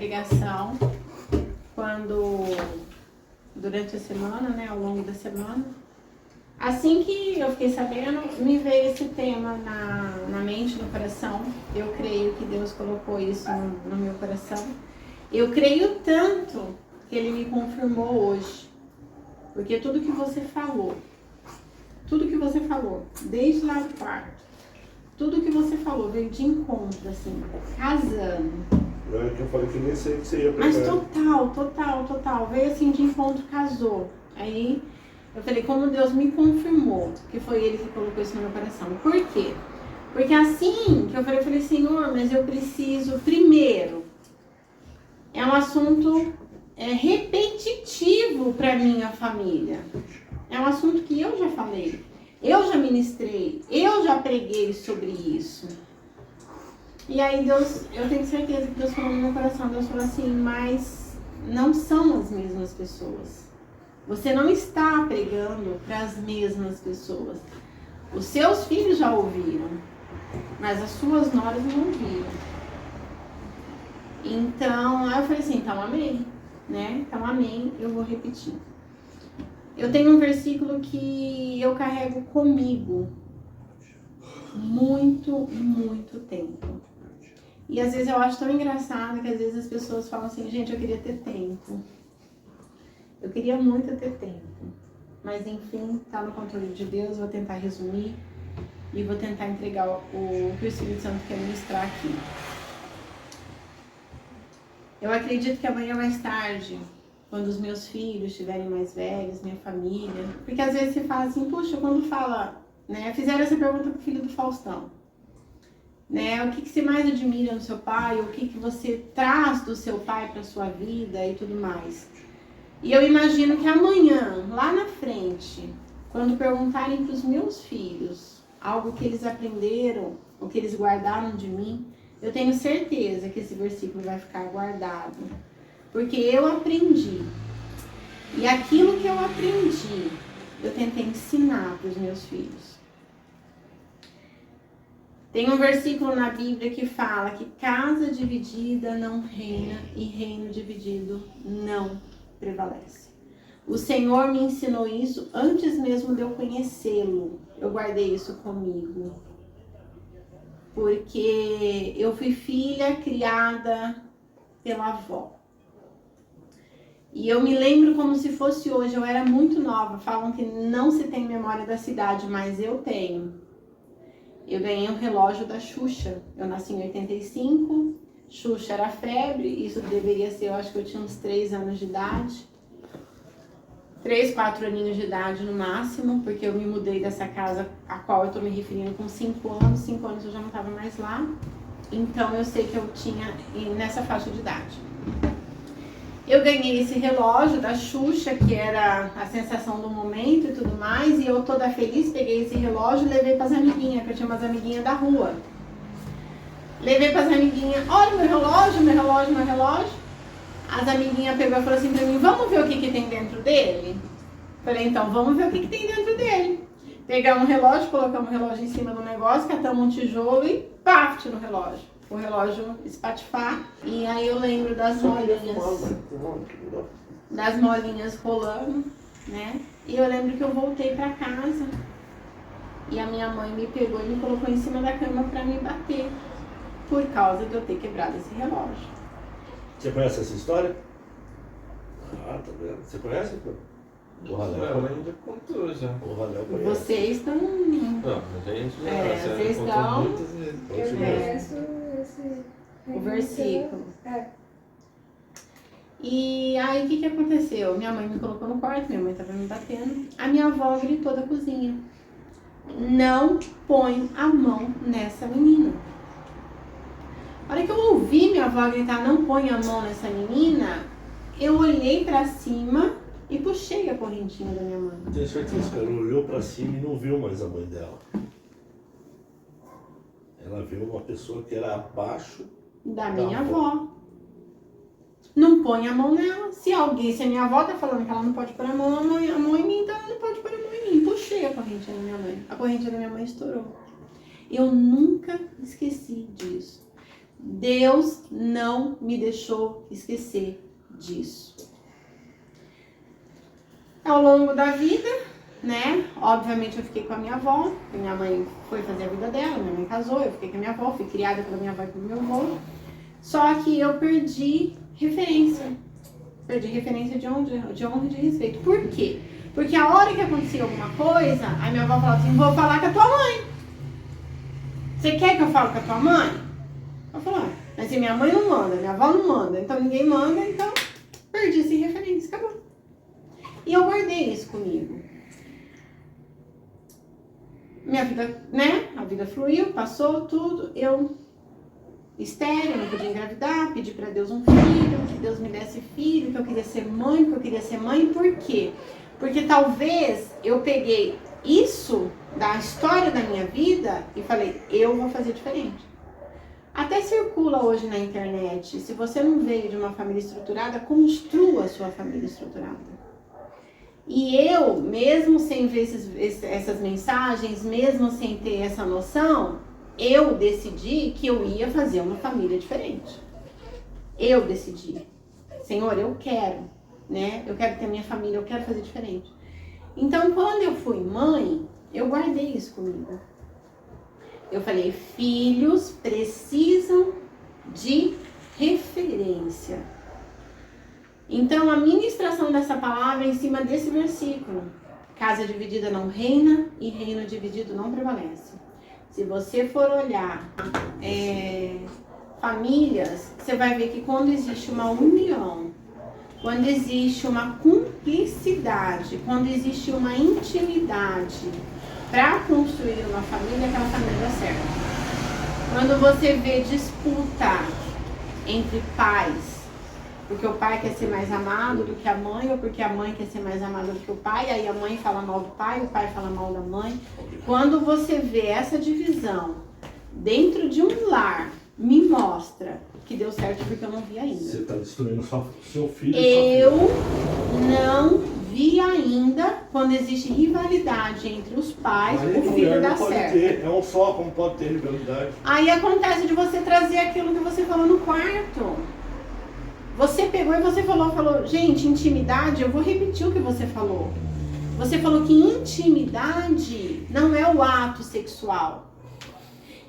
pregação durante a semana, né, ao longo da semana. Assim que eu fiquei sabendo, me veio esse tema na mente, no coração. Eu creio que Deus colocou isso no meu coração. Eu creio tanto que Ele me confirmou hoje. Porque tudo que você falou, desde lá do quarto, tudo que você falou veio de encontro, assim, casando. É que eu falei que nem sei o que você ia pregar. Mas total. Veio assim de encontro, casou. Aí eu falei, como Deus me confirmou que foi Ele que colocou isso no meu coração. Por quê? Porque assim que eu falei, Senhor, mas eu preciso, primeiro, é um assunto repetitivo para minha família. É um assunto que eu já falei, eu já ministrei, eu já preguei sobre isso. E aí Deus, eu tenho certeza que Deus falou no meu coração, Deus falou assim, mas não são as mesmas pessoas. Você não está pregando para as mesmas pessoas. Os seus filhos já ouviram, mas as suas noras não ouviram. Então, aí eu falei assim, então amém, né? Então amém, eu vou repetir. Eu tenho um versículo que eu carrego comigo muito tempo. E às vezes eu acho tão engraçado que às vezes as pessoas falam assim, gente, eu queria ter tempo. Eu queria muito ter tempo. Mas enfim, tá no controle de Deus, vou tentar resumir e vou tentar entregar o que o Espírito Santo quer ministrar aqui. Eu acredito que amanhã mais tarde, quando os meus filhos estiverem mais velhos, minha família, porque às vezes você fala assim, puxa, quando fala, né, fizeram essa pergunta pro filho do Faustão. Né? O que você mais admira no seu pai, o que você traz do seu pai para sua vida e tudo mais. E eu imagino que amanhã, lá na frente, quando perguntarem para os meus filhos algo que eles aprenderam, o que eles guardaram de mim, eu tenho certeza que esse versículo vai ficar guardado. Porque eu aprendi. E aquilo que eu aprendi, eu tentei ensinar para os meus filhos. Tem um versículo na Bíblia que fala que casa dividida não reina e reino dividido não prevalece. O Senhor me ensinou isso antes mesmo de eu conhecê-lo. Eu guardei isso comigo. Porque eu fui filha criada pela avó. E eu me lembro como se fosse hoje, eu era muito nova. Falam que não se tem memória da cidade, mas eu tenho. Eu ganhei um relógio da Xuxa. Eu nasci em 85, Xuxa era febre, isso deveria ser, eu acho que eu tinha uns 3 anos de idade. 3, 4 aninhos de idade no máximo, porque eu me mudei dessa casa a qual eu tô me referindo com 5 anos. 5 anos eu já não tava mais lá. Então eu sei que eu tinha nessa faixa de idade. Eu ganhei esse relógio da Xuxa, que era a sensação do momento e tudo mais, e eu toda feliz peguei esse relógio e levei para as amiguinhas, que eu tinha umas amiguinhas da rua. Levei para as amiguinhas, olha meu relógio. As amiguinhas pegou e falou assim para mim, vamos ver o que tem dentro dele? Falei, então vamos ver o que tem dentro dele. Pegamos um relógio, colocamos o relógio em cima do negócio, catamos um tijolo e paf no relógio. O relógio espatifar, e aí eu lembro das molinhas rolando, né? E eu lembro que eu voltei pra casa e a minha mãe me pegou e me colocou em cima da cama pra me bater, por causa de eu ter quebrado esse relógio. Você conhece essa história? Ah, tá vendo? Você conhece, pô? O Raléu já contou já. O Raléu conhece. Vocês estão... Não, mas a gente já vocês estão... Eu conheço o versículo. É. E aí o que aconteceu? Minha mãe me colocou no quarto, minha mãe tava me batendo. A minha avó gritou da cozinha: não põe a mão nessa menina. A hora que eu ouvi minha avó gritar, não põe a mão nessa menina, eu olhei pra cima e puxei a correntinha da minha mãe. Tenho certeza que ela olhou pra cima e não viu mais a mãe dela. Ela viu uma pessoa que era abaixo da minha avó. Não põe a mão nela. Se a minha avó tá falando que ela não pode pôr a mão em mim, então ela não pode pôr a mão em mim. Puxei a correntinha da minha mãe. A correntinha da minha mãe estourou. Eu nunca esqueci disso. Deus não me deixou esquecer disso. Ao longo da vida, né? Obviamente eu fiquei com a minha avó, minha mãe foi fazer a vida dela, minha mãe casou, eu fiquei com a minha avó, fui criada pela minha avó e pelo meu avô. Só que eu perdi referência. Perdi referência de honra e de respeito. Por quê? Porque a hora que acontecia alguma coisa, a minha avó falava assim, vou falar com a tua mãe. Você quer que eu fale com a tua mãe? Eu falava, mas se minha mãe não manda, minha avó não manda, então ninguém manda, então perdi essa referência, acabou. E eu guardei isso comigo. Minha vida, né? A vida fluiu, passou tudo. Eu, estéril, não podia engravidar, pedi pra Deus um filho, que Deus me desse filho, que eu queria ser mãe, que eu queria ser mãe. Por quê? Porque talvez eu peguei isso da história da minha vida e falei, eu vou fazer diferente. Até circula hoje na internet, se você não veio de uma família estruturada, construa a sua família estruturada. E eu, mesmo sem ver essas mensagens, mesmo sem ter essa noção, eu decidi que eu ia fazer uma família diferente. Eu decidi. Senhor, eu quero, né? Eu quero ter minha família, eu quero fazer diferente. Então, quando eu fui mãe, eu guardei isso comigo. Eu falei, filhos precisam de referência. Então, a ministração dessa palavra é em cima desse versículo. Casa dividida não reina e reino dividido não prevalece. Se você for olhar famílias, você vai ver que quando existe uma união, quando existe uma cumplicidade, quando existe uma intimidade para construir uma família, aquela família dá certo. Quando você vê disputa entre pais, porque o pai quer ser mais amado do que a mãe, ou porque a mãe quer ser mais amada do que o pai, aí a mãe fala mal do pai, o pai fala mal da mãe. Quando você vê essa divisão dentro de um lar, me mostra que deu certo porque eu não vi ainda. Você está destruindo seu filho. Eu não vi ainda quando existe rivalidade entre os pais, o filho dá certo. É um só, como pode ter rivalidade. Aí acontece de você trazer aquilo que você falou no quarto. Você pegou e você falou, gente, intimidade, eu vou repetir o que você falou. Você falou que intimidade não é o ato sexual.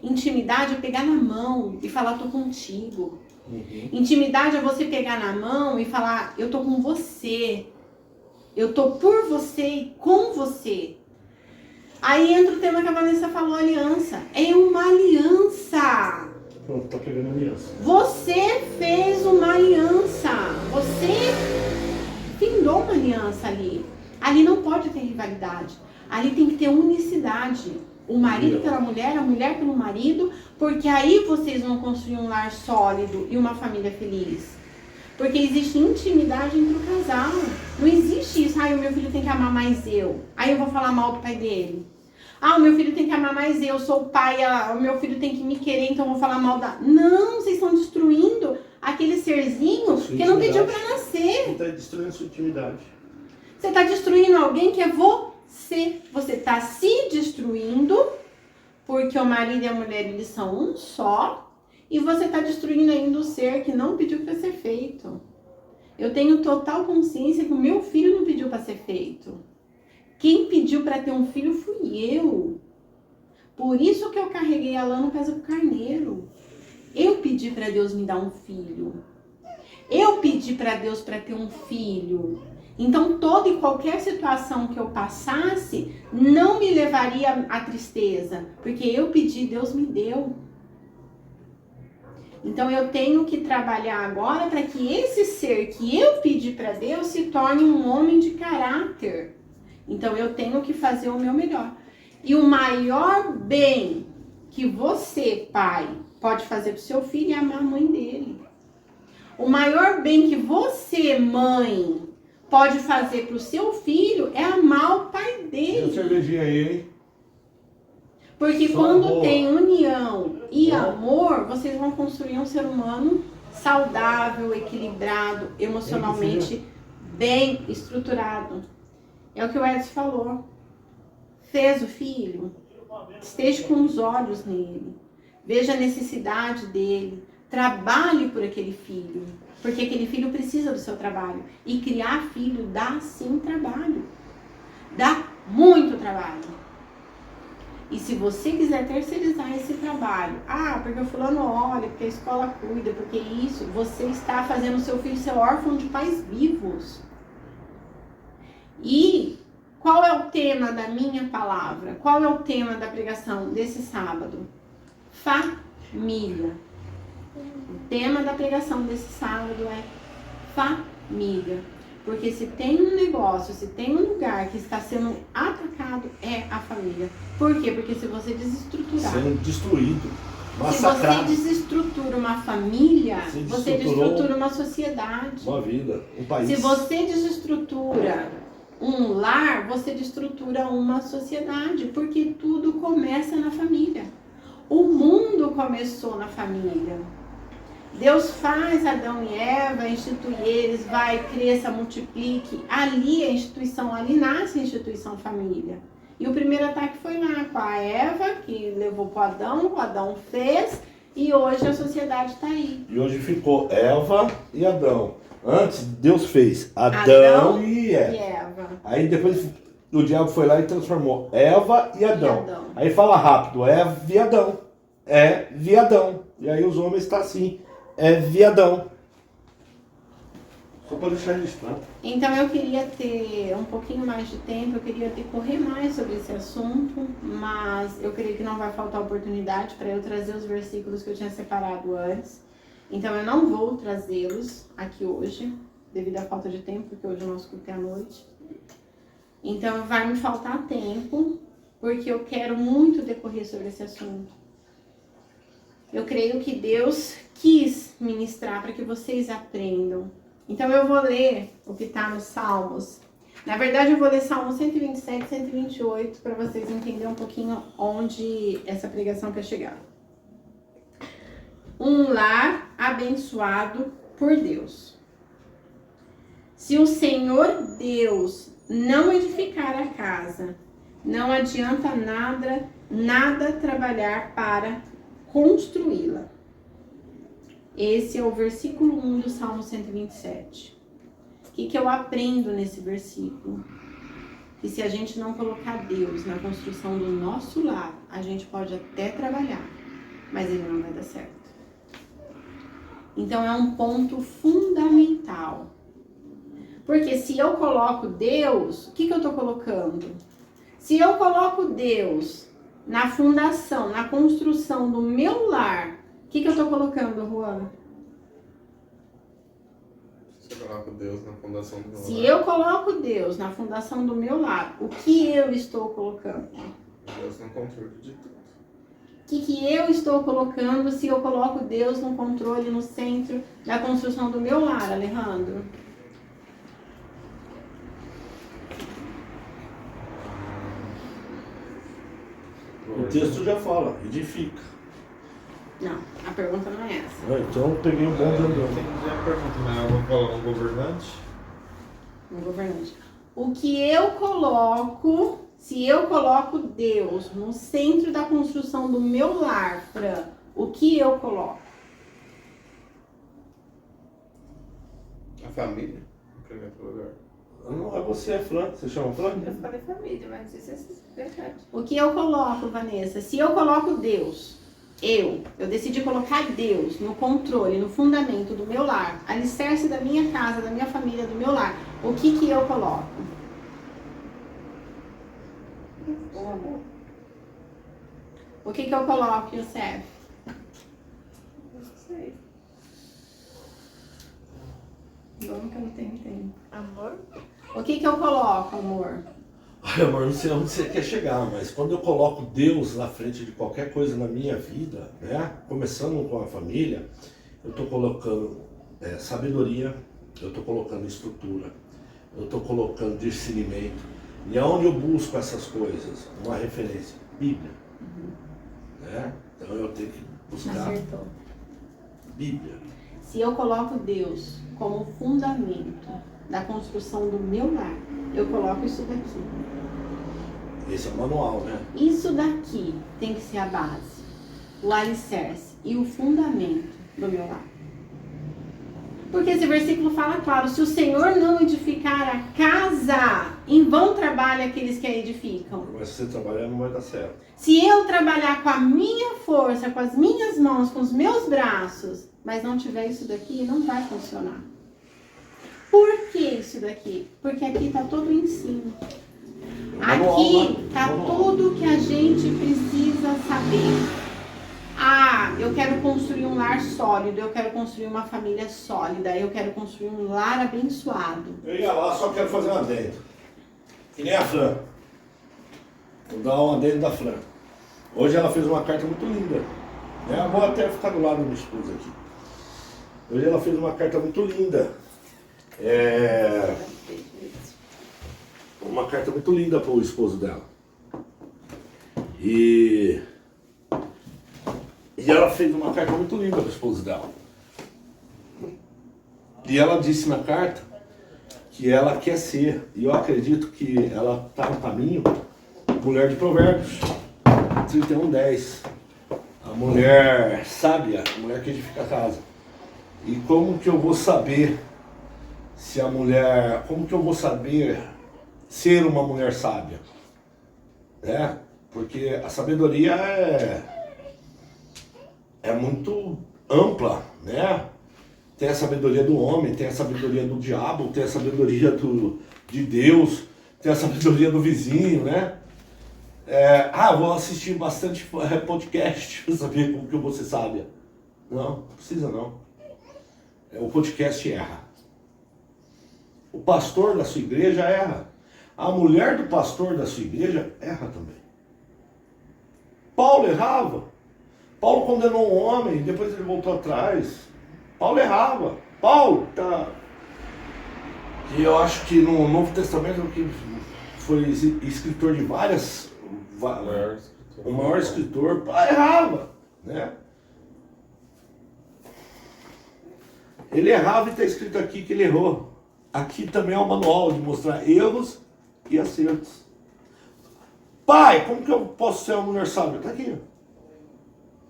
Intimidade é pegar na mão e falar, tô contigo. Uhum. Intimidade é você pegar na mão e falar, eu tô com você. Eu tô por você e com você. Aí entra o tema que a Vanessa falou, aliança. É uma aliança. Pronto, tá pegando aliança. Você fez uma aliança. Você findou uma aliança ali. Ali não pode ter rivalidade. Ali tem que ter unicidade. O marido pela mulher, a mulher pelo marido, porque aí vocês vão construir um lar sólido e uma família feliz. Porque existe intimidade entre o casal. Não existe isso, o meu filho tem que amar mais eu. Aí eu vou falar mal do pai dele. O meu filho tem que amar mais eu sou o pai, o meu filho tem que me querer, então eu vou falar mal da... Não, vocês estão destruindo aquele serzinho que não pediu pra nascer. Você está destruindo sua intimidade. Você está destruindo alguém que é você. Você está se destruindo porque o marido e a mulher, eles são um só. E você está destruindo ainda o ser que não pediu para ser feito. Eu tenho total consciência que o meu filho não pediu para ser feito. Quem pediu para ter um filho fui eu. Por isso que eu carreguei a lã no peso do carneiro. Eu pedi para Deus me dar um filho. Eu pedi para Deus para ter um filho. Então, toda e qualquer situação que eu passasse não me levaria à tristeza. Porque eu pedi, Deus me deu. Então, eu tenho que trabalhar agora para que esse ser que eu pedi para Deus se torne um homem de caráter. Então, eu tenho que fazer o meu melhor. E o maior bem que você, pai, pode fazer para o seu filho é amar a mãe dele. O maior bem que você, mãe, pode fazer para o seu filho é amar o pai dele. Deu cervejinha aí, hein? Porque quando tem união e amor, vocês vão construir um ser humano saudável, equilibrado, emocionalmente bem estruturado. É o que o Edson falou. Fez o filho, esteja com os olhos nele. Veja a necessidade dele. Trabalhe por aquele filho, porque aquele filho precisa do seu trabalho. E criar filho dá sim trabalho. Dá muito trabalho. E se você quiser terceirizar esse trabalho, porque o fulano olha, porque a escola cuida, porque isso, você está fazendo o seu filho ser órfão de pais vivos. E qual é o tema da minha palavra? Qual é o tema da pregação desse sábado? Família. O tema da pregação desse sábado é família. Porque se tem um negócio, se tem um lugar que está sendo atacado, é a família. Por quê? Porque se você desestruturar... Sendo destruído, Se massacrado. você desestrutura uma família, você desestrutura uma sociedade. Uma vida, um país. Se você desestrutura um lar, você desestrutura uma sociedade. Porque tudo começa na família. O mundo começou na família. Deus faz Adão e Eva, institui eles, vai, cresça, multiplique. Ali a instituição, ali nasce a instituição família. E o primeiro ataque foi lá com a Eva, que levou para o Adão fez, e hoje a sociedade está aí. E hoje ficou Eva e Adão. Antes Deus fez Adão e Eva. Aí depois o diabo foi lá e transformou Eva e Adão. Aí fala rápido, é viadão. É viadão. E aí os homens estão assim. É viadão. Só para deixar registrado. Então eu queria ter um pouquinho mais de tempo, eu queria correr mais sobre esse assunto, mas eu creio que não vai faltar oportunidade para eu trazer os versículos que eu tinha separado antes. Então eu não vou trazê-los aqui hoje, devido à falta de tempo, porque hoje o nosso culto é à noite. Então vai me faltar tempo, porque eu quero muito decorrer sobre esse assunto. Eu creio que Deus quis ministrar para que vocês aprendam. Então eu vou ler o que está nos Salmos. Na verdade eu vou ler Salmos 127 e 128 para vocês entenderem um pouquinho onde essa pregação quer chegar. Um lar abençoado por Deus. Se o Senhor Deus não edificar a casa, não adianta nada trabalhar para construí-la. Esse é o versículo 1 do Salmo 127. O que eu aprendo nesse versículo? Que se a gente não colocar Deus na construção do nosso lar, a gente pode até trabalhar, mas ele não vai dar certo. Então é um ponto fundamental. Porque se eu coloco Deus, o que eu estou colocando? Se eu coloco Deus na fundação, na construção do meu lar, o que eu estou colocando, Juan? Se eu coloco Deus na fundação do meu lar. Se eu coloco Deus na fundação do meu lar, o que eu estou colocando? Deus no controle de tudo. O que eu estou colocando se eu coloco Deus no controle, no centro da construção do meu lar, Alejandro? O texto já fala, edifica. Não, a pergunta não é essa. Então eu peguei um bom Eu grandão. entendi a pergunta, mas eu vou falar um governante. Um governante. O que eu coloco, se eu coloco Deus no centro da construção do meu lar, Fran, o que eu coloco? A família, em primeiro lugar. Não é você, é Fran. Você chama Fran? Eu falei família, mas isso é verdade. O que eu coloco, Vanessa? Se eu coloco Deus, eu decidi colocar Deus no controle, no fundamento do meu lar, alicerce da minha casa, da minha família, do meu lar, o que eu coloco? O amor. O que eu coloco, Youssef? Não sei. Vamos que eu não tenho tempo. Amor? O que eu coloco, amor? Ai, amor, não sei onde você quer chegar, mas quando eu coloco Deus na frente de qualquer coisa na minha vida, né? Começando com a família, eu estou colocando sabedoria, eu estou colocando estrutura, eu estou colocando discernimento. E aonde eu busco essas coisas? Uma referência, Bíblia. Né? Então eu tenho que buscar Acertou. Bíblia. Se eu coloco Deus como fundamento da construção do meu lar, eu coloco isso daqui. Esse é o manual, né? Isso daqui tem que ser a base, o alicerce e o fundamento do meu lar. Porque esse versículo fala claro, se o Senhor não edificar a casa, em vão trabalham aqueles que a edificam. Mas se você trabalhar, não vai dar certo. Se eu trabalhar com a minha força, com as minhas mãos, com os meus braços, mas não tiver isso daqui, não vai funcionar. Por que isso daqui? Porque aqui está todo o ensino. Aqui está tudo que a gente precisa saber. Ah, eu quero construir um lar sólido, eu quero construir uma família sólida, eu quero construir um lar abençoado. Eu ia lá, só quero fazer um adendo. Que nem a Fran. Vou dar um adendo da Fran. Hoje ela fez uma carta muito linda. Eu vou até ficar do lado da minha esposa aqui. Hoje ela fez uma carta muito linda. Uma carta muito linda para o esposo dela. E ela fez uma carta muito linda para o esposo dela. E ela disse na carta que ela quer ser, e eu acredito que ela está no caminho, mulher de Provérbios 31:10. A mulher sábia, a mulher que edifica a casa. E como que eu vou saber se a mulher, como que eu vou saber ser uma mulher sábia? Porque a sabedoria é muito ampla, né? Tem a sabedoria do homem, tem a sabedoria do diabo, tem a sabedoria de Deus, tem a sabedoria do vizinho, né? Vou assistir bastante podcast para saber como que eu vou ser sábia. Não precisa não. O podcast erra. O pastor da sua igreja erra. A mulher do pastor da sua igreja erra também. Paulo errava. Paulo condenou um homem, depois ele voltou atrás. Paulo errava. Paulo tá. E eu acho que no Novo Testamento que foi escritor de várias. O maior escritor, errava, né? Ele errava e está escrito aqui que ele errou. Aqui também é um manual de mostrar erros e acertos. Pai, como que eu posso ser uma mulher sábia? Está aqui.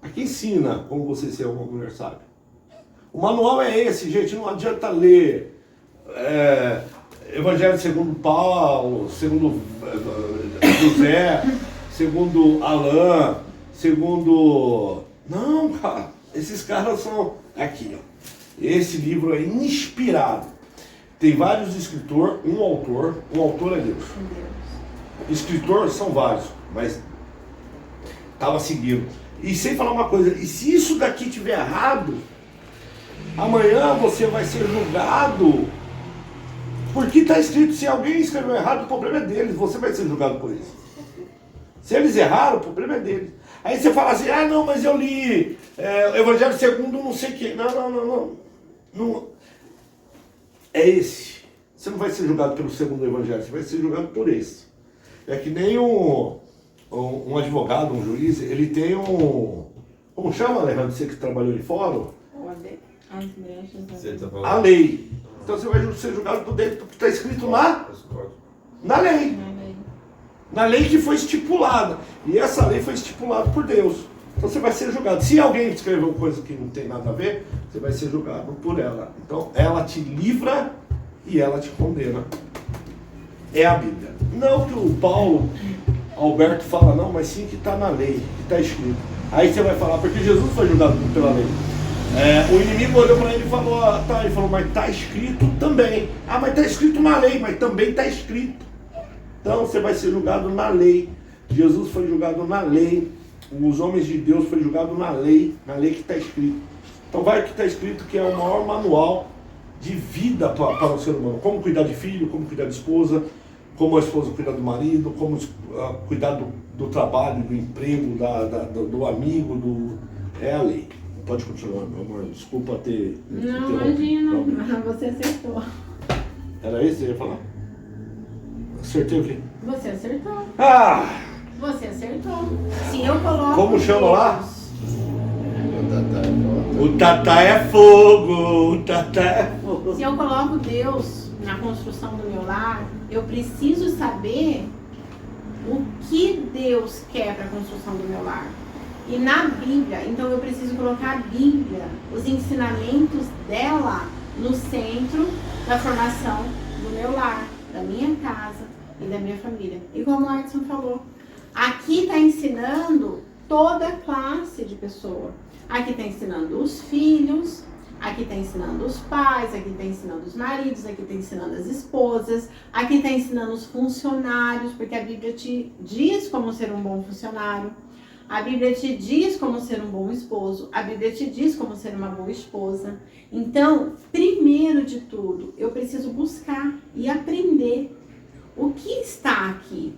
Aqui ensina como você ser uma mulher sábia. O manual é esse, gente. Não adianta ler Evangelho segundo Paulo, segundo José, segundo Alain, segundo... Não, cara. Esses caras são... Aqui, ó. Esse livro é inspirado. Tem vários escritores, um autor é Deus. Escritores são vários, mas estava seguindo. E sem falar uma coisa, e se isso daqui estiver errado, amanhã você vai ser julgado, porque está escrito, se alguém escreveu errado, o problema é deles, você vai ser julgado por isso. Se eles erraram, o problema é deles. Aí você fala assim, não, mas eu li Evangelho segundo não sei o que. Não. É esse. Você não vai ser julgado pelo segundo evangelho, você vai ser julgado por esse. É que nem um advogado, um juiz, ele tem como chama, Alejandro, você que trabalhou em fórum? A lei. Então você vai ser julgado por dentro do que está escrito na lei. Na lei que foi estipulada. E essa lei foi estipulada por Deus. Então você vai ser julgado. Se alguém escreveu coisa que não tem nada a ver, você vai ser julgado por ela. Então ela te livra e ela te condena. É a Bíblia. Não que o Paulo Alberto fala, não, mas sim que está na lei, que está escrito. Aí você vai falar, porque Jesus foi julgado pela lei. O inimigo olhou para ele e falou, ele falou, mas está escrito também. Mas está escrito na lei, mas também está escrito. Então você vai ser julgado na lei. Jesus foi julgado na lei. Os homens de Deus foram julgados na lei que está escrito. Então vai o que está escrito, que é o maior manual de vida para o ser humano. Como cuidar de filho, como cuidar de esposa, como a esposa cuidar do marido, como cuidar do trabalho, do emprego, do amigo, é a lei. Pode continuar, meu amor. Desculpa ter... Não, imagina. Você acertou. Era isso que você ia falar? Acertei o quê? Você acertou. Você acertou. Se eu coloco... Como chama lá? O Tatá é fogo. O Tatá é fogo. Se eu coloco Deus na construção do meu lar, eu preciso saber o que Deus quer para a construção do meu lar. E na Bíblia, então eu preciso colocar a Bíblia, os ensinamentos dela no centro da formação do meu lar, da minha casa e da minha família. E como o Edson falou, aqui está ensinando toda classe de pessoa. Aqui está ensinando os filhos, aqui está ensinando os pais, aqui está ensinando os maridos, aqui está ensinando as esposas, aqui está ensinando os funcionários, porque a Bíblia te diz como ser um bom funcionário. A Bíblia te diz como ser um bom esposo. A Bíblia te diz como ser uma boa esposa. Então, primeiro de tudo, eu preciso buscar e aprender o que está aqui.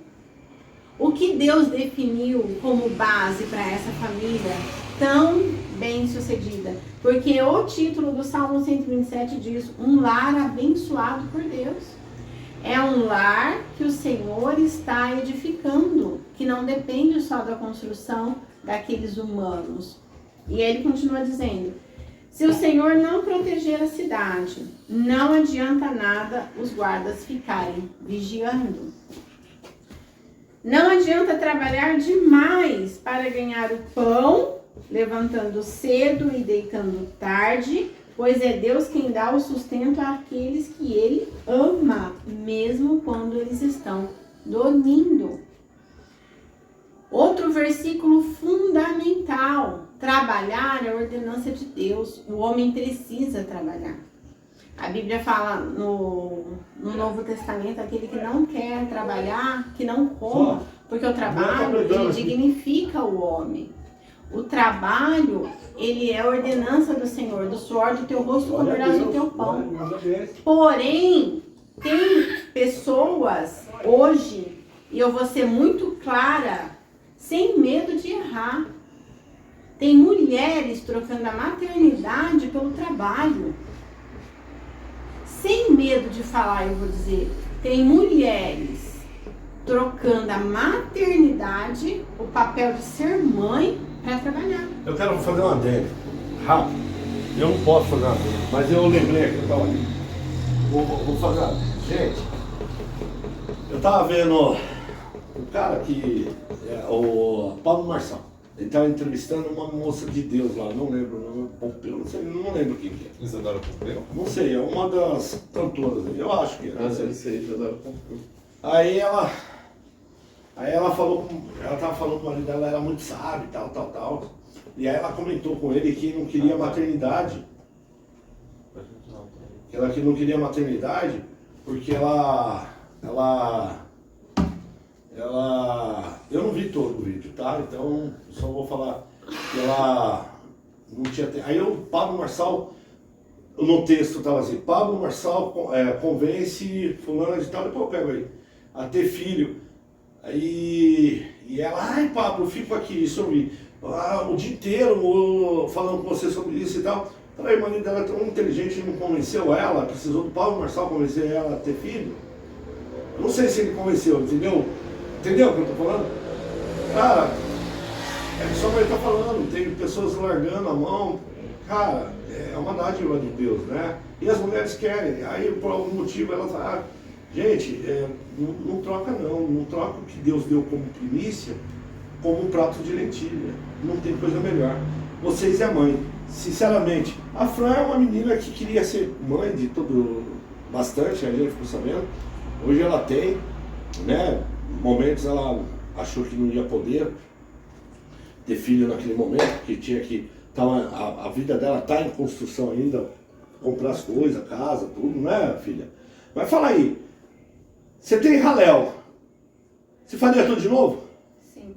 O que Deus definiu como base para essa família tão bem sucedida. Porque o título do Salmo 127 diz: um lar abençoado por Deus. É um lar que o Senhor está edificando, que não depende só da construção daqueles humanos. E ele continua dizendo: se o Senhor não proteger a cidade, não adianta nada os guardas ficarem vigiando. Não adianta trabalhar demais para ganhar o pão, levantando cedo e deitando tarde, pois é Deus quem dá o sustento àqueles que Ele ama, mesmo quando eles estão dormindo. Outro versículo fundamental: trabalhar é a ordenança de Deus. O homem precisa trabalhar. A Bíblia fala no Novo Testamento: aquele que não quer trabalhar, que não coma, porque o trabalho, ele dignifica o homem. O trabalho, ele é a ordenança do Senhor: do suor do teu rosto comerás o teu pão. Porém, tem pessoas hoje, e eu vou ser muito clara, sem medo de errar. Tem mulheres trocando a maternidade pelo trabalho. Sem medo de falar, eu vou dizer, tem mulheres trocando a maternidade, o papel de ser mãe, para trabalhar. Eu quero fazer uma adendo, rápido. Eu não posso fazer uma adendo, mas eu lembrei aqui, eu estava ali. Vou fazer uma adendo. Gente, eu estava vendo o cara que é o Pablo Marçal. Ele estava entrevistando uma moça de Deus lá, não lembro o nome, Pompeu, não lembro quem que é. Isadora Pompeu? Não sei, é uma das cantoras, eu acho que é. Ah, deve ser Isadora Pompeu. Aí ela falou, ela tava falando que o marido dela era muito sábio, tal. E aí ela comentou com ele que não queria maternidade. Que não queria maternidade porque eu não vi todo o vídeo, tá? Então só vou falar que ela não tinha. Aí o Pablo Marçal, no texto estava assim: Pablo Marçal convence fulana de tal, depois eu pego aí, a ter filho. Aí, e ela: ai Pablo, eu fico aqui, isso eu vi, o dia inteiro falando com você sobre isso e tal. Falei: o marido dela é tão inteligente, não convenceu ela, precisou do Pablo Marçal convencer ela a ter filho. Eu não sei se ele convenceu, entendeu? Entendeu o que eu tô falando? Cara, é só o que ele tá falando, tem pessoas largando a mão. Cara, é uma dádiva de Deus, né? E as mulheres querem, aí por algum motivo elas falam: gente, não troca não troca o que Deus deu como primícia como um prato de lentilha. Não tem coisa melhor. Vocês é a mãe, sinceramente. A Fran é uma menina que queria ser mãe de tudo, bastante, a gente ficou sabendo. Hoje ela tem, né? Momentos ela achou que não ia poder ter filho naquele momento, que tinha que. A vida dela está em construção ainda, comprar as coisas, casa, tudo, né, filha? Mas fala aí, você tem Raléu, você faria tudo de novo? Sim.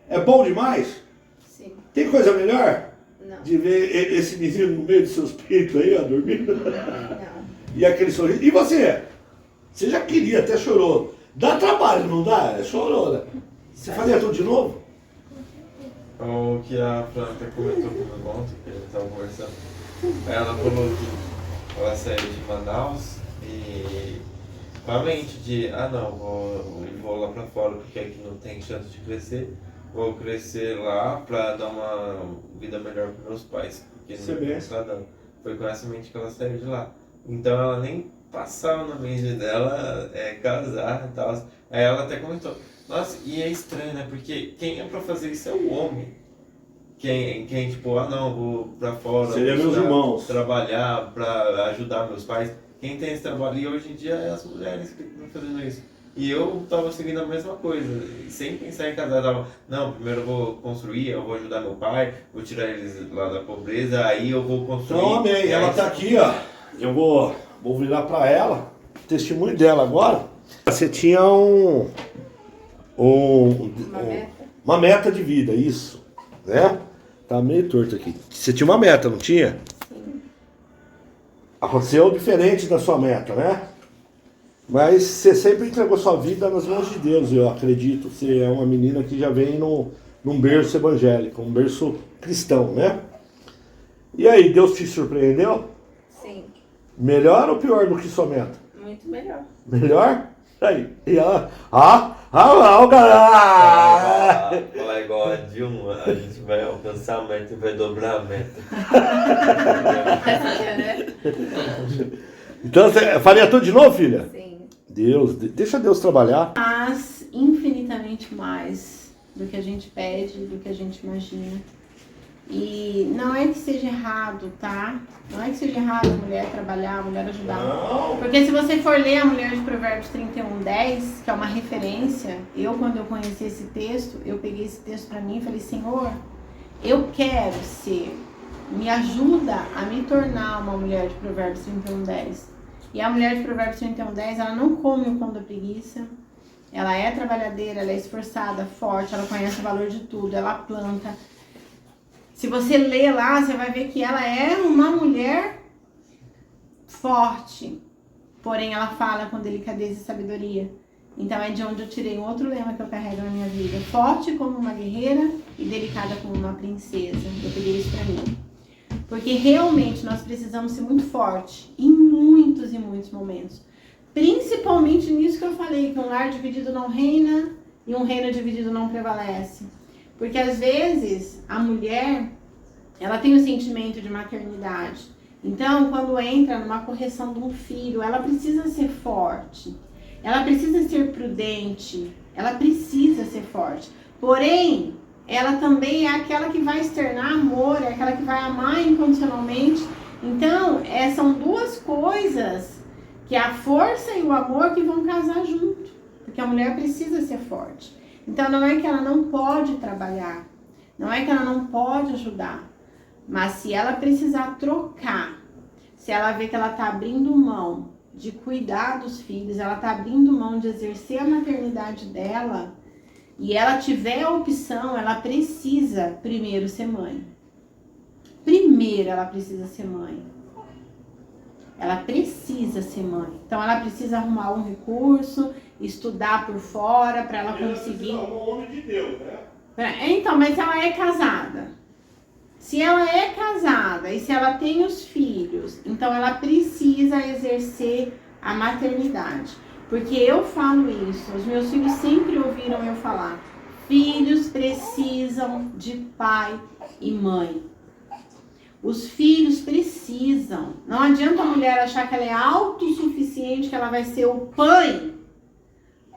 É bom demais? Sim. Tem coisa melhor? Não. De ver esse menino no meio dos seus peitos aí, ó, dormindo? Não. E aquele sorriso. E você? Você já queria, até chorou. Dá trabalho, não dá? É chorou, né? Você faria tudo de novo? O que a Fran até comentou comigo ontem, que a gente estava conversando. Ela falou que ela saiu de Manaus e com a mente de: não, vou lá pra fora porque aqui não tem chance de crescer. Vou crescer lá pra dar uma vida melhor pros meus pais, porque não está dando. Foi com essa mente que ela saiu de lá. Então ela nem passava na mente dela casar e tal. Aí ela até comentou: nossa, e é estranho, né? Porque quem é pra fazer isso é o homem. quem tipo, não, vou pra fora, Seria vou meus estudar, irmãos. trabalhar pra ajudar meus pais. Quem tem esse trabalho, e hoje em dia é as mulheres que estão fazendo isso. E eu tava seguindo a mesma coisa, sem pensar em casar, tava, não, primeiro eu vou construir, eu vou ajudar meu pai, vou tirar eles lá da pobreza, aí eu vou construir. Então, amém. Ela tá aqui, ó. Eu vou virar pra ela. Testemunho dela agora. Você tinha uma meta de vida, isso, né? Tá meio torto aqui. Você tinha uma meta, não tinha? Sim. Aconteceu diferente da sua meta, né? Mas você sempre entregou sua vida nas mãos de Deus, eu acredito. Você é uma menina que já vem num berço evangélico, um berço cristão, né? E aí, Deus te surpreendeu? Sim, Melhor ou pior do que sua meta? muito melhor. Melhor? Aí. E ela. O cara! Falar igual a Dilma, a gente vai alcançar a meta e vai dobrar a meta. Então você faria tudo de novo, filha? Sim. Deixa Deus trabalhar. Faz infinitamente mais do que a gente pede, do que a gente imagina. E não é que seja errado, tá? Não é que seja errado a mulher trabalhar, a mulher ajudar. Não. Porque se você for ler a mulher de Provérbios 31:10, que é uma referência, quando eu conheci esse texto, eu peguei esse texto pra mim e falei, Senhor, eu quero ser, me ajuda a me tornar uma mulher de Provérbios 31:10. E a mulher de Provérbios 31:10, ela não come o pão da preguiça, ela é trabalhadeira, ela é esforçada, forte, ela conhece o valor de tudo, ela planta. Se você ler lá, você vai ver que ela é uma mulher forte, porém ela fala com delicadeza e sabedoria. Então é de onde eu tirei um outro lema que eu carrego na minha vida. Forte como uma guerreira e delicada como uma princesa. Eu peguei isso pra mim. Porque realmente nós precisamos ser muito forte em muitos e muitos momentos. Principalmente nisso que eu falei, que um lar dividido não reina e um reino dividido não prevalece. Porque às vezes a mulher, ela tem o sentimento de maternidade. Então, quando entra numa correção de um filho, ela precisa ser forte. Ela precisa ser prudente. Ela precisa ser forte. Porém, ela também é aquela que vai externar amor, é aquela que vai amar incondicionalmente. Então, são duas coisas que é a força e o amor que vão casar junto. Porque a mulher precisa ser forte. Então, não é que ela não pode trabalhar, não é que ela não pode ajudar, mas se ela precisar trocar, se ela vê que ela está abrindo mão de cuidar dos filhos, ela está abrindo mão de exercer a maternidade dela, e ela tiver a opção, ela precisa primeiro ser mãe. Primeiro ela precisa ser mãe. Ela precisa ser mãe. Então ela precisa arrumar um recurso, estudar por fora para ela conseguir. É um homem de Deus, né? Então, mas se ela é casada, se ela é casada e se ela tem os filhos, então ela precisa exercer a maternidade. Porque eu falo isso, os meus filhos sempre ouviram eu falar, filhos precisam de pai e mãe. Os filhos precisam. Não adianta a mulher achar que ela é autossuficiente, que ela vai ser o pai.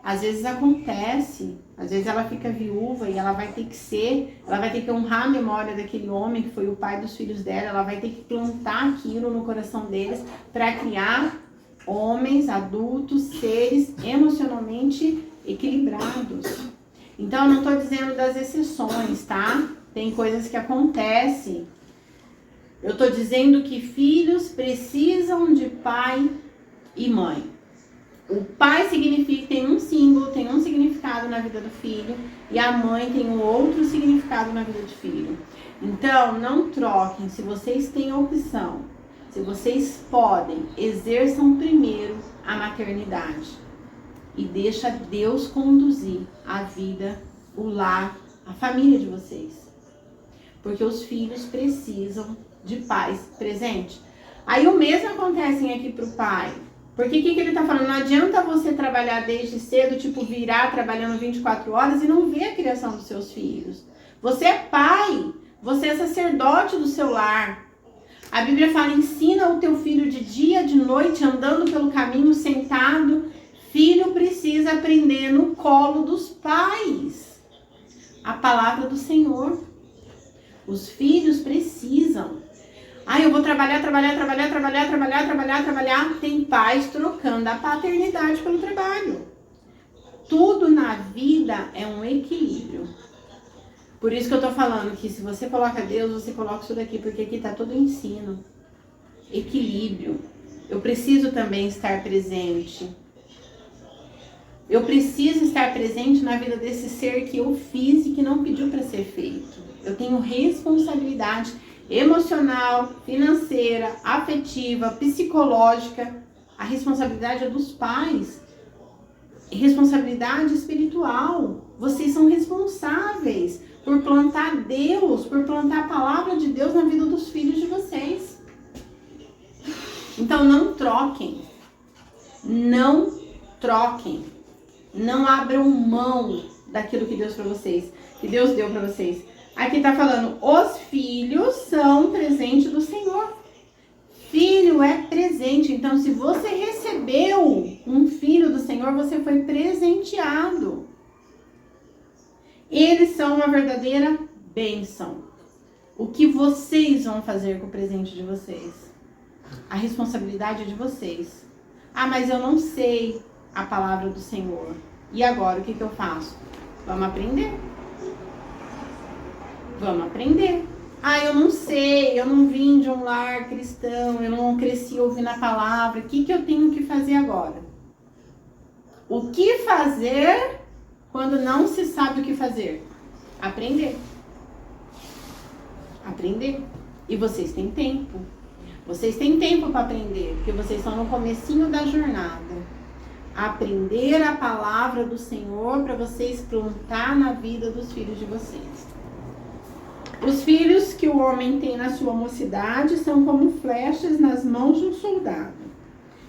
Às vezes acontece, às vezes ela fica viúva e ela vai ter que honrar a memória daquele homem que foi o pai dos filhos dela, ela vai ter que plantar aquilo no coração deles para criar homens, adultos, seres emocionalmente equilibrados. Então eu não estou dizendo das exceções, tá? Tem coisas que acontecem. Eu estou dizendo que filhos precisam de pai e mãe. O pai tem um símbolo, tem um significado na vida do filho, e a mãe tem um outro significado na vida do filho. Então, não troquem. Se vocês têm a opção, se vocês podem, exerçam primeiro a maternidade. E deixa Deus conduzir a vida, o lar, a família de vocês. Porque os filhos precisam de pais presentes. Aí o mesmo acontece aqui pro pai. Porque o que ele tá falando? Não adianta você trabalhar desde cedo, tipo virar trabalhando 24 horas e não ver a criação dos seus filhos. Você é pai, você é sacerdote do seu lar. A Bíblia fala, ensina o teu filho de dia, de noite, andando pelo caminho, sentado. Filho precisa aprender no colo dos pais a palavra do Senhor. Os filhos precisam. Eu vou trabalhar. Tem pais trocando a paternidade pelo trabalho. Tudo na vida é um equilíbrio. Por isso que eu tô falando que se você coloca Deus, você coloca isso daqui, porque aqui tá todo o ensino. Equilíbrio. Eu preciso também estar presente. Eu preciso estar presente na vida desse ser que eu fiz e que não pediu para ser feito. Eu tenho responsabilidade emocional, financeira, afetiva, psicológica. A responsabilidade é dos pais. Responsabilidade espiritual. Vocês são responsáveis por plantar Deus, por plantar a palavra de Deus na vida dos filhos de vocês. Então não troquem. Não troquem. Não abram mão daquilo que Deus deu para vocês. Aqui tá falando, os filhos são presente do Senhor. Filho é presente. Então, se você recebeu um filho do Senhor, você foi presenteado. Eles são uma verdadeira bênção. O que vocês vão fazer com o presente de vocês? A responsabilidade é de vocês. Mas eu não sei a palavra do Senhor. E agora, o que eu faço? Vamos aprender. Vamos aprender. Eu não sei, eu não vim de um lar cristão, eu não cresci ouvindo a palavra. O que eu tenho que fazer agora? O que fazer quando não se sabe o que fazer? Aprender. Aprender. E vocês têm tempo. Vocês têm tempo para aprender, porque vocês estão no comecinho da jornada. Aprender a palavra do Senhor para vocês plantar na vida dos filhos de vocês. Os filhos que o homem tem na sua mocidade são como flechas nas mãos de um soldado.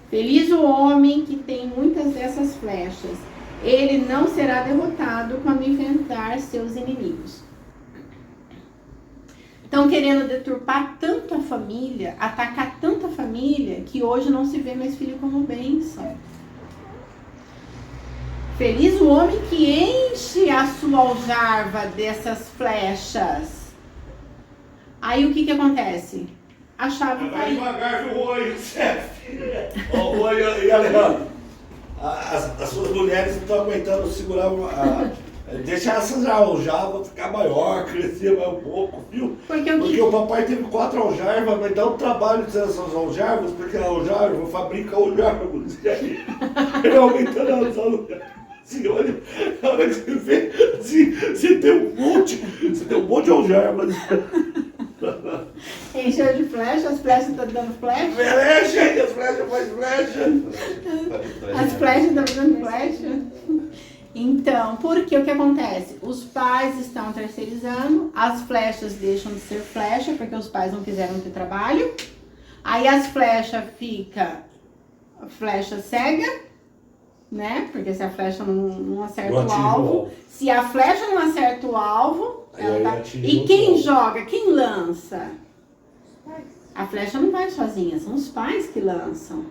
Feliz o homem que tem muitas dessas flechas. Ele não será derrotado quando enfrentar seus inimigos. Estão querendo deturpar tanto a família, atacar tanto a família, que hoje não se vê mais filho como bênção. Feliz o homem que enche a sua aljarva dessas flechas. Aí o que acontece? A chave vai devagar, viu, Oi, chefe? Oi, e Alejandro? As suas mulheres não estão aguentando segurar deixar essas aljavas ficar maior, crescer mais um pouco, viu? Porque o papai teve 4 aljavas, mas dá um trabalho de essas aljavas, porque a aljarva fabrica aljavas. Ele aumentando as aljavas. Assim, olha, na hora que você vê, assim, você tem um monte de aljavas. Encheu de flecha, as flechas estão dando flecha. Flecha, as flechas faz flecha. As flechas estão dando flecha. Então, porque o que acontece? Os pais estão terceirizando, as flechas deixam de ser flecha, porque os pais não quiseram ter trabalho. Aí as flechas fica flecha cega, né? Porque se a flecha não acerta o alvo, se a flecha não acerta o alvo, ela tá... E quem joga, quem lança? A flecha não vai sozinha, são os pais que lançam.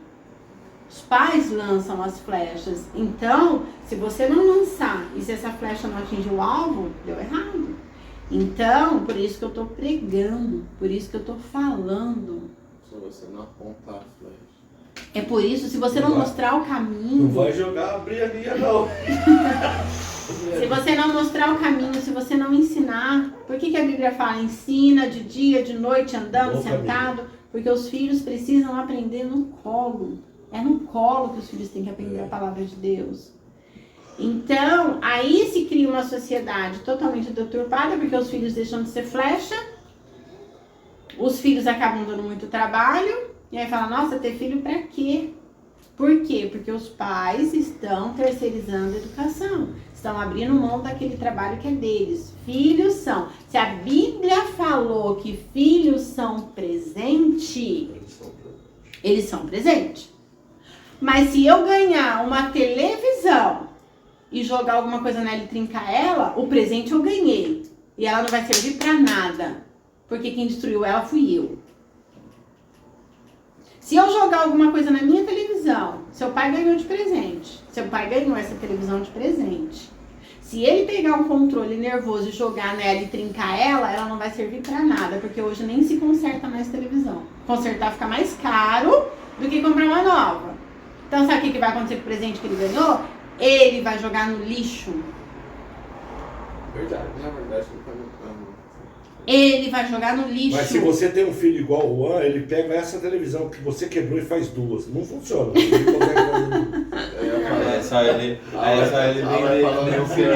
Os pais lançam as flechas. Então, se você não lançar e se essa flecha não atingir o alvo, deu errado. Então, por isso que eu tô pregando, por isso que eu tô falando. Se você não apontar a flecha. É por isso, se você não mostrar o caminho... Não vai jogar a brianinha, não. Se você não mostrar o caminho, se você não ensinar... Por que a Bíblia fala? Ensina de dia, de noite, andando, bom sentado. Caminho. Porque os filhos precisam aprender no colo. É no colo que os filhos têm que aprender a palavra de Deus. Então, aí se cria uma sociedade totalmente deturpada, porque os filhos deixam de ser flecha. Os filhos acabam dando muito trabalho. E aí fala, nossa, ter filho pra quê? Por quê? Porque os pais estão terceirizando a educação. Estão abrindo mão daquele trabalho que é deles. Filhos são. Se a Bíblia falou que filhos são presente, eles são presente. Mas se eu ganhar uma televisão e jogar alguma coisa nela e trincar ela, o presente eu ganhei. E ela não vai servir pra nada. Porque quem destruiu ela fui eu. Se eu jogar alguma coisa na minha televisão, seu pai ganhou de presente. Seu pai ganhou essa televisão de presente. Se ele pegar um controle nervoso e jogar nela e trincar ela não vai servir pra nada, porque hoje nem se conserta mais televisão. Consertar fica mais caro do que comprar uma nova. Então sabe o que vai acontecer com o presente que ele ganhou? Ele vai jogar no lixo. Verdade. Na verdade, não tá Ele vai jogar no lixo. Mas se você tem um filho igual o Juan, ele pega essa televisão que você quebrou e faz duas. Não funciona. Ele consegue fazer duas. É só ele vender o filho.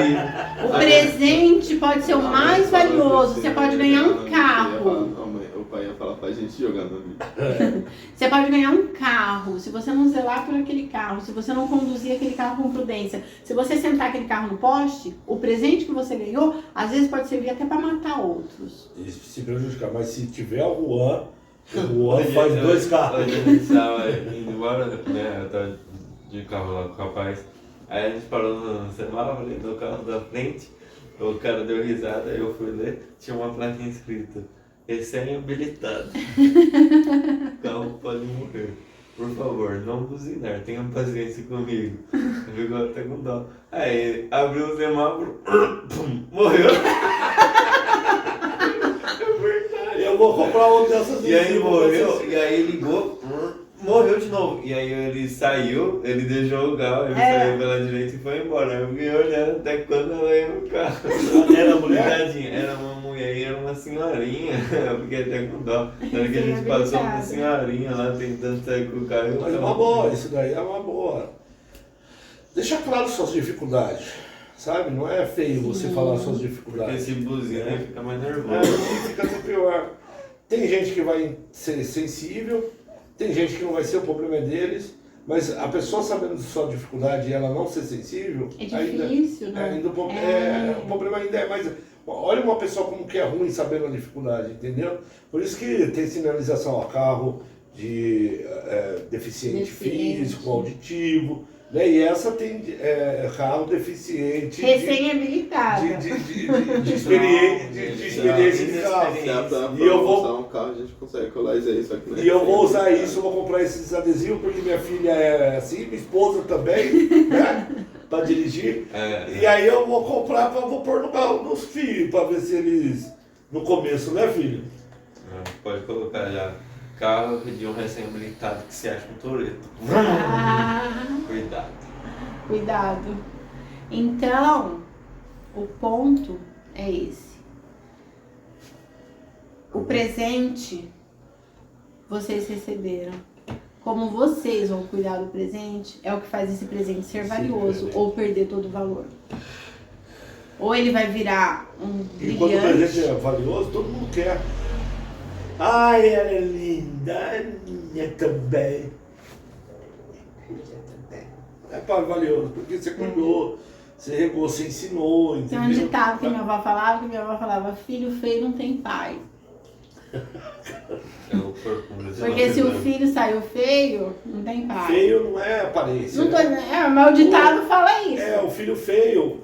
O presente pode ser o mais valioso. Você pode ganhar um carro. O pai ia falar pra gente jogar no lixo. Você pode ganhar um carro. Se você não zelar por aquele carro, se você não conduzir aquele carro com prudência, se você sentar aquele carro no poste, o presente que você ganhou, às vezes pode servir até para matar outros. E se prejudicar. Mas se tiver o Juan faz dois carros. Hoje a gente estava indo embora, né? Eu tava de carro lá com o rapaz. Aí a gente parou no semáforo, ali no carro da frente. O cara deu risada, eu fui ler, tinha uma plaquinha escrita: recém-habilitado. O carro pode morrer. Por favor, não buzinar, tenha paciência comigo. Ficou até com dó. Aí abriu o semáforo, morreu. Eu vou comprar uma dessas. E aí morreu, e aí ligou, morreu de novo. E aí ele saiu, ele deixou o carro, ele saiu pela direita e foi embora. Eu fiquei olhando até quando ela ia no carro. Era mulher? Tadinha, era uma mulher e era uma senhorinha. Eu fiquei até com dó. Na hora que a gente passou uma senhorinha lá tentando sair com o carro. Mas é uma boa, isso daí é uma boa. Deixa claro suas dificuldades, sabe? Não é feio você falar suas Porque dificuldades. esse buzina aí fica mais É, nervoso. fica até pior. Tem gente que vai ser sensível, tem gente que não vai ser, o problema é deles, mas a pessoa sabendo de sua dificuldade e ela não ser sensível, É difícil, né? ainda o problema ainda é mais. Olha uma pessoa como que é ruim sabendo a dificuldade, entendeu? Por isso que tem sinalização a carro de deficiente físico, auditivo, né? E essa tem carro deficiente Recém-habilitado. de experiência de carro. Se dá pra E eu vou- usar um carro, a gente consegue colar isso aí, só que não é E eu vou sempre, usar cara. isso, eu vou comprar esses adesivos porque minha filha é assim, minha esposa também, né? Pra dirigir. E aí eu vou comprar, vou pôr no carro dos filhos, pra ver se eles. No começo, né, filho? Pode colocar já. Carro de um recém-habilitado que se acha um Toretto. Cuidado. Cuidado. Então, o ponto é esse. O presente vocês receberam. Como vocês vão cuidar do presente, é o que faz esse presente ser valioso ou perder todo o valor. Ou ele vai virar um E quando o brilhante. presente é valioso, todo mundo quer. Ai, ela é linda, a minha também. É valioso, porque você cuidou, você regou, você ensinou, Tem um entendeu? ditado que minha avó falava, filho feio não tem pai. Porque se o filho saiu feio, não tem pai. Feio não é aparência. Não tô, mas o ditado fala isso. O filho feio,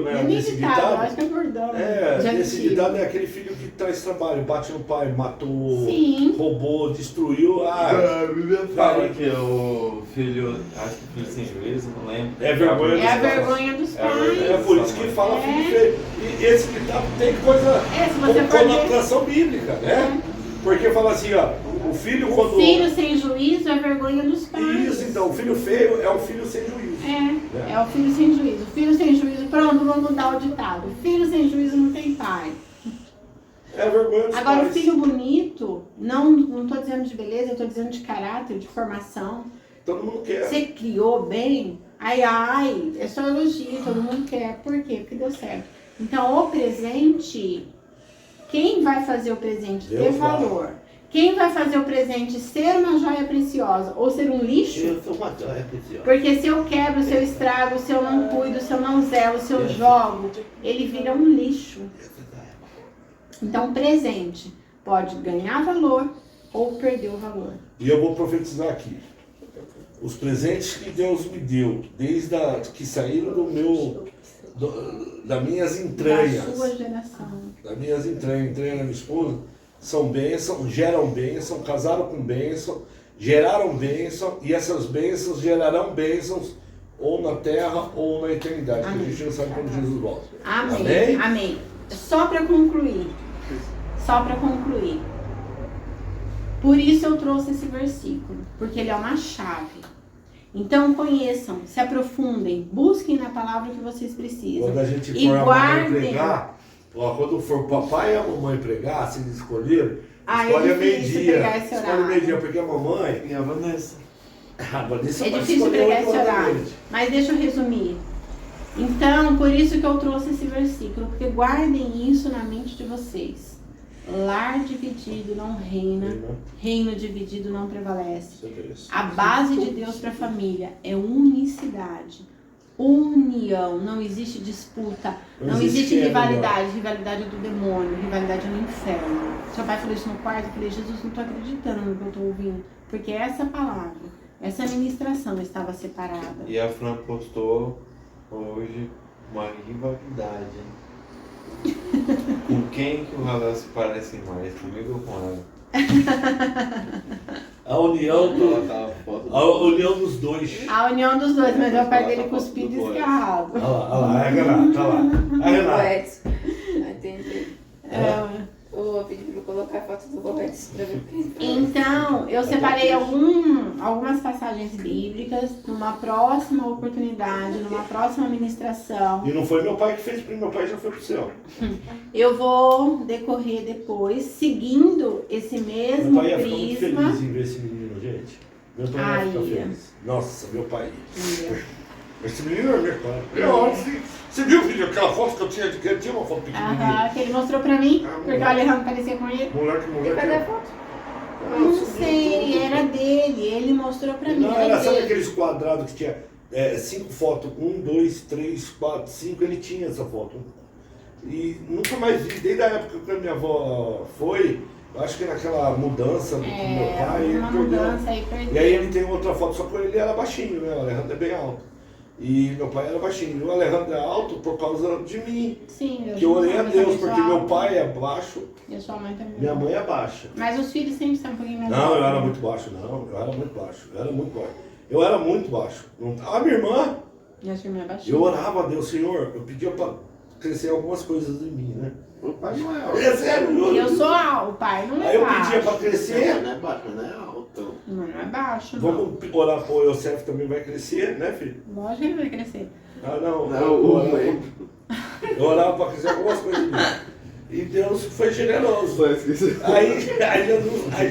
né? Não é nem Nesse ditado, eu ditado. acho que é bordão. de Esse antigo. ditado é aquele filho que traz trabalho, bate no pai, matou, Sim. roubou, destruiu. A Bíblia fala que o filho, acho que filho sem juízo, não lembro. É vergonha É a dos pais. vergonha dos É a pais. vergonha. É por isso que fala filho feio. E esse ditado tem coisa Se você com for ver, conotação bíblica, né? Porque fala assim, ó, o filho quando... o filho sem juízo é vergonha dos pais. Isso, então, o filho feio é um filho sem juízo. É o filho sem juízo. O filho sem juízo, pronto, vamos mudar o ditado. O filho sem juízo não tem pai. É vergonha dos Agora, pais. o filho bonito, não tô dizendo de beleza, eu tô dizendo de caráter, de formação. Todo mundo quer. Você criou bem, ai, é só elogio, todo mundo quer. Por quê? Porque deu certo. Então, o presente, quem vai fazer o presente ter Deus dá. valor? Quem vai fazer o presente ser uma joia preciosa ou ser um lixo? Eu sou uma joia preciosa. Porque se eu quebro, se eu estrago, se eu não cuido, se eu não zelo, se eu jogo, ele vira um lixo. Então, presente pode ganhar valor ou perder o valor. E eu vou profetizar aqui. Os presentes que Deus me deu, desde que saíram das minhas entranhas, Da sua geração. das minhas entranhas da minha esposa, são bênção, geram bênção, casaram com bênção, geraram bênção, e essas bênçãos gerarão bênçãos ou na terra, ou na eternidade, que a Amém. gente não sabe quando Jesus volta. Amém. Amém? Amém. Só para concluir. Só para concluir. Por isso eu trouxe esse versículo, porque ele é uma chave. Então conheçam, se aprofundem, busquem na palavra que vocês precisam. Quando a gente E for a mamãe guardem. pregar, ó, quando for o papai e a mamãe pregar, se eles escolherem, Ah, escolhe é a difícil meio-dia. pegar esse Escolhe horário. meio-dia, porque a mamãe. E a Vanessa. A Vanessa É vai difícil escolher pegar 8 esse horas da horário. noite. Mas deixa eu resumir. Então, por isso que eu trouxe esse versículo, porque guardem isso na mente de vocês. Lar dividido não reina, reino dividido não prevalece. Isso é isso. A base de Deus para a família é unicidade, união, não existe disputa, não existe quem é rivalidade, rivalidade do demônio, rivalidade no inferno. Seu pai falou isso no quarto, eu falei, Jesus, não estou acreditando no que eu estou ouvindo, porque essa palavra, essa ministração estava separada. E a Fran postou hoje uma rivalidade. Com quem que o Radar se parece mais? Comigo ou com ela? A união, Ela do, tava foto a união dos dois. A união dos dois, mas é o pai dele cuspido e escarrado. Olha lá, é a Renata, tá lá. A O Renata. Edson. Entendi. Eu vou pedir pra colocar a foto do Edson pra ver o que ele fala. Então, eu separei algumas passagens bíblicas numa próxima oportunidade, numa próxima ministração. E não foi meu pai que fez, porque meu pai já foi pro céu. Eu vou decorrer depois, seguindo esse mesmo Meu pai ia ficar muito prisma. feliz em ver esse menino, gente. Meu pai ia ficar Ai, ia. feliz. Nossa, meu pai. Ia. Esse menino é meu pai. Você viu, filho, aquela foto que eu tinha de que tinha uma foto pequenininha? Aham, que ele mostrou pra mim, porque o Alejandro parecia com ele. Moleque. E cadê a foto? Não sei, era dele, ele mostrou pra mim. Não, era era, sabe dele. aqueles quadrados que tinha 5 fotos? 1, 2, 3, 4, 5, ele tinha essa foto. E nunca mais vi, desde a época que a minha avó foi, eu acho que naquela mudança do meu pai, ele uma perdeu. mudança aí, perdeu. E aí ele tem outra foto, só que ele era baixinho, né? O Alejandro é bem alto. E meu pai era baixinho. E o Alejandro é alto por causa de mim. Sim, Que eu orei a também Deus, sou porque meu alta. pai é baixo, E a sua mãe também. minha mãe é baixa. Mas os filhos sempre são um pouquinho mais Não, eu altos, era né? muito baixo, não. Eu era muito baixo. Eu era muito baixo. Eu era muito baixo. A minha irmã, E a sua irmã é baixinha. eu orava a Deus, Senhor, eu pedia para crescer algumas coisas em mim, né? O pai não é alto. É sério, E eu sou alto, o pai não é Aí eu baixo. pedia para crescer. Não é baixo, mas não é alto. Não é baixo, não. Vamos orar para o Yosef também vai crescer, né, filho? Lógico que ele vai crescer. Ah, não. Não, eu o orava- mãe. Eu orava para crescer algumas coisas em mim. E Deus foi generoso. Foi esqueci. Aí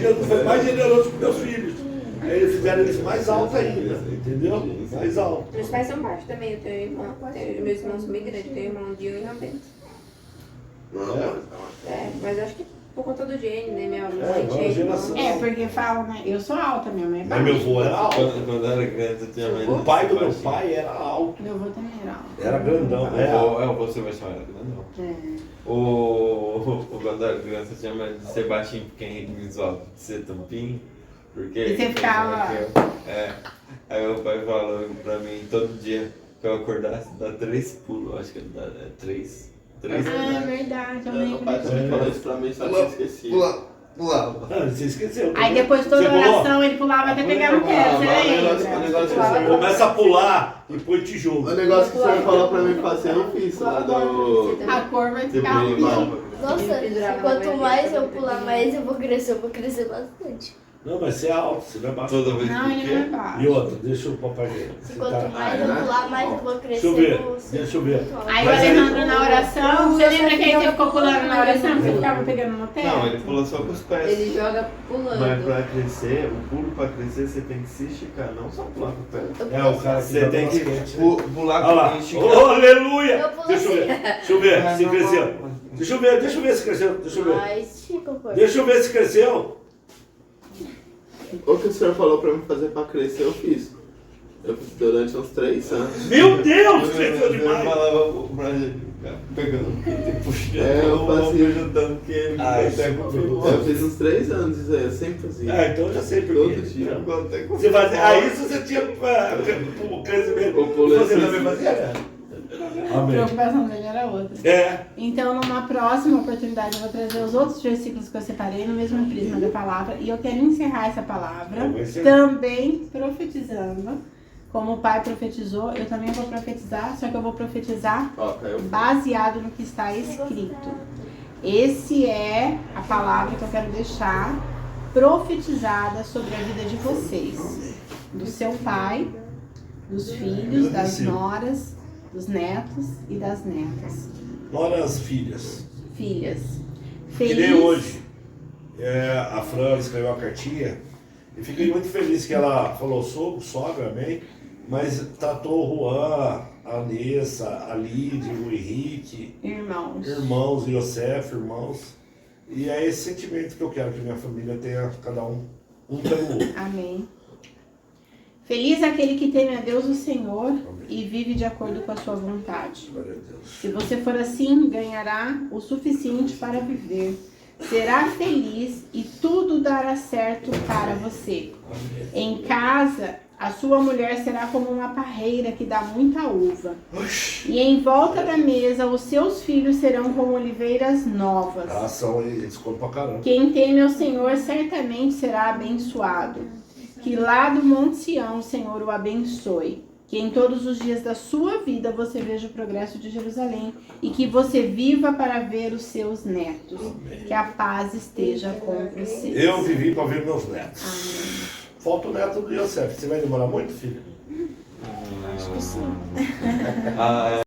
Jesus foi mais generoso com meus filhos. Aí eles fizeram eles mais altos ainda, entendeu? Mais alto. Meus pais são baixos também, eu tenho irmã. Meus irmãos são bem grandes, tenho irmão de 1,90. Não, Mas acho que por conta do gene, né? Minha mãe agora tinha a geração. irmão. É, porque falam, né? Eu sou alta, minha mãe é Mas baixa. meu avô era alto. Quando eu era criança, eu tinha medo. O pai do meu pai era alto. Meu avô também era alto. Era grandão. É alto. É, você vai chamar ela grandão. É. Quando eu era criança, eu tinha medo de ser baixinho, porque Henrique me zoava de ser tampinho. Porque. E você ficava- Aí meu pai falou pra mim todo dia que eu acordasse, dá 3 pulos, acho que dá 3. 3 Ah, é verdade, eu Meu lembro pai disso. também falou isso pra mim, só que eu esqueci. pulava. Ah, você esqueceu. Aí depois toda Você pulou? oração ele pulava até pegar no pé, você o negócio que lembra? você Começa a pular e põe tijolo. O negócio que você falou pra mim fazer, eu fiz lá do... A cor vai de ficar prima. Nossa, quanto mais eu pular, mais eu vou crescer bastante. Não, mas você é alto, você não é baixo. Toda vez Não, ele não é E baixo. outra, deixa o papai ver. Você Quanto tá- mais eu pular, mais eu vou crescer. Deixa eu ver, vou ser deixa eu ver. muito alto. Aí o Mas Alejandro na oração, você lembra que aí você ficou pulando na oração, você ficava pegando no teto? Não, ele pula só com os pés. Ele joga pulando. Mas pra crescer, o pulo pra crescer, você tem que se esticar, não só pular com o pé. É o cara que Você joga tem que basquete, né? pular Olha lá. com o esticar. Oh, aleluia! Eu pulo Deixa eu ver, assim. deixa eu ver Mas se não cresceu. pode. Deixa eu ver se cresceu. Deixa eu ver. Mas fica o corpo. Deixa eu ver se cresceu. O que o senhor falou pra mim fazer pra crescer, eu fiz. Eu fiz durante uns 3 anos. Meu Deus, Eu cresceu demais. falava pra gente ficar pegando o quinto e puxando, Eu o fazia. ombro ajudando que ele Ai, até isso com o é filho. bom. Eu fiz uns 3 anos isso aí, eu sempre fazia. Ah, então eu já sei por Todo quê. dia. Você fazia. Aí isso você tinha o crescimento. O pulo Você é também fazia? A Amém. preocupação dele era outra. É. Então, numa próxima oportunidade, eu vou trazer os outros versículos que eu separei no mesmo prisma da palavra. E eu quero encerrar essa palavra Vai encerrar. também profetizando Como o pai profetizou, eu também vou profetizar, só que eu vou profetizar Ó, caiu. baseado no que está escrito. Esse é a palavra que eu quero deixar profetizada sobre a vida de vocês. Do seu pai, dos filhos, das noras, dos netos e das netas. Noras, filhas. Filhas. Que nem hoje. A Fran escreveu uma cartinha e fiquei muito feliz que ela falou sobre sogra, amém? Mas tratou o Juan, a Nessa, a Lídia, o Henrique, Irmãos. irmãos, Iosef, irmãos. E é esse sentimento que eu quero que minha família tenha, cada um pelo outro. Amém. Feliz aquele que teme a Deus o Senhor e vive de acordo com a sua vontade. Glória a Deus. Se você for assim, ganhará o suficiente para viver. Será feliz e tudo dará certo para você. Em casa, a sua mulher será como uma parreira que dá muita uva. E em volta da mesa, os seus filhos serão como oliveiras novas. A ação eles comem pra caramba. Quem teme ao Senhor certamente será abençoado. Que lá do Monte Sião o Senhor o abençoe. Que em todos os dias da sua vida você veja o progresso de Jerusalém e que você viva para ver os seus netos. Que a paz esteja com você. Eu vivi para ver meus netos. Amém. Falta o neto do Iosef. Você vai demorar muito, filho? Ah,